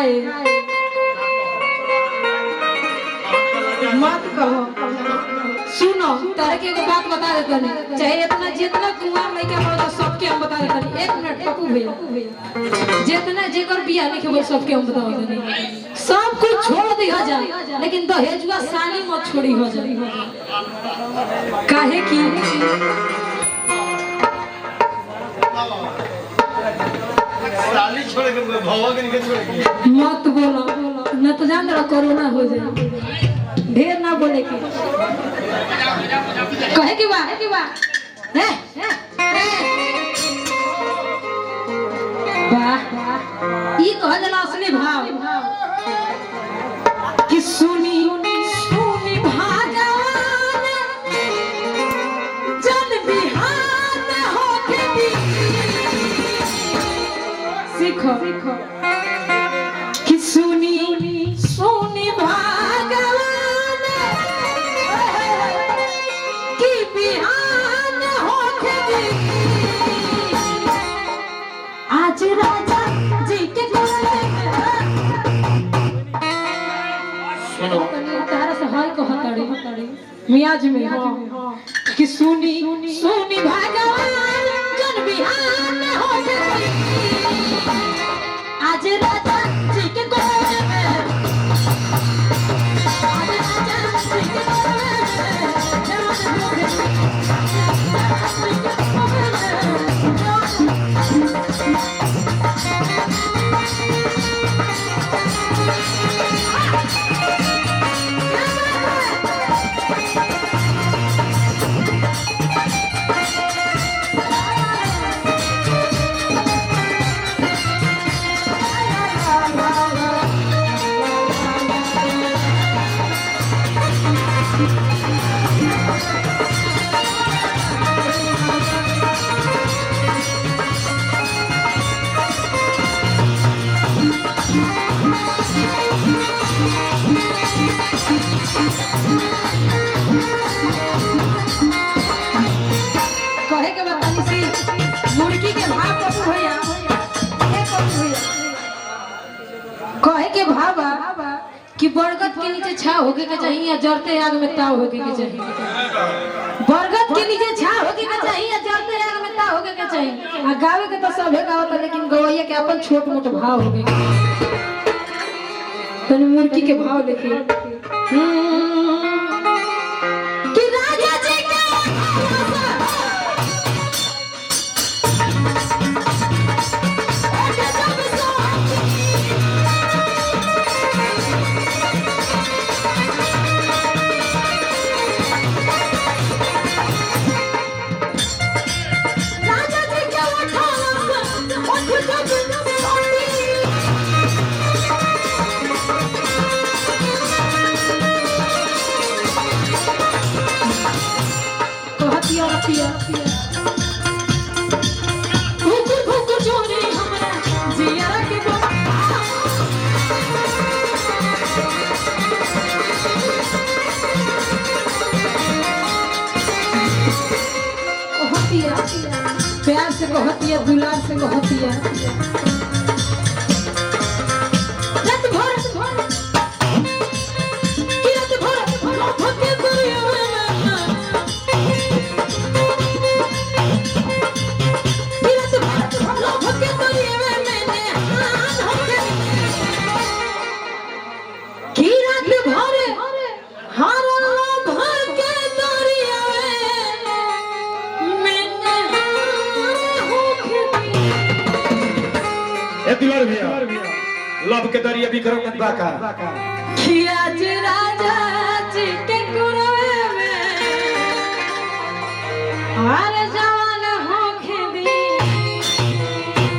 काहे मत कहो। सुनो तारे के एगो बात बता देते हैं, चाहे इतना जितना कुआं लइका बड़ा सबके हम बता देते हैं। 1 मिनट पप्पू भैया, जितना जेकर बियाह नहीं के सबके हम बता देते हैं। सब कुछ छोड़ दी हो जाए लेकिन दहेजुआ साली मत छोड़ी हो जाए। काहे की साली छोड़ के भवा के नहीं छोड़ के मत बोलो न तो जान रहा कोरोना हो जाए। ढेर ना बोले के कहे की बात है वाह ई कह देला असली भाव कि सुनी सुनी भागवान जन बिहान होके दी सीखो कि सुनी सुनी भागवान कि बिहान होके दी आज राजा जी के तारा से हाय को हताड़ी मियाज में कि सुनी सुनी भगवान जन बिहान होके आज राजा जी के गोद में आज राजा जी के गोद कहे के बतानी सी मुर्गी के भाव पप्पू भैया कहे के भावा कि बरगद के नीचे छाव होके के चाहिए या जरते आग में ताव होके के चाहिए। बरगद के नीचे छाव होके के चाहिए या जरते आग में ताव होके के चाहिए। आ गावे के तो सभे गावत लेकिन गवैया के अपन छोट मोट भाव होके तो मुर्गी के भाव देखिए कि राजा जी के प्यार से कहती है दुलार से कहती है रात भर कि रात भर भके दुनिया में कि रात भर भके दुनिया में मैंने हाथ होके कि रात भर हार भर के दुनिया दुलार भैया लब के दरिया भी करो मत बाका आज राजा जी के कुरवे में अरे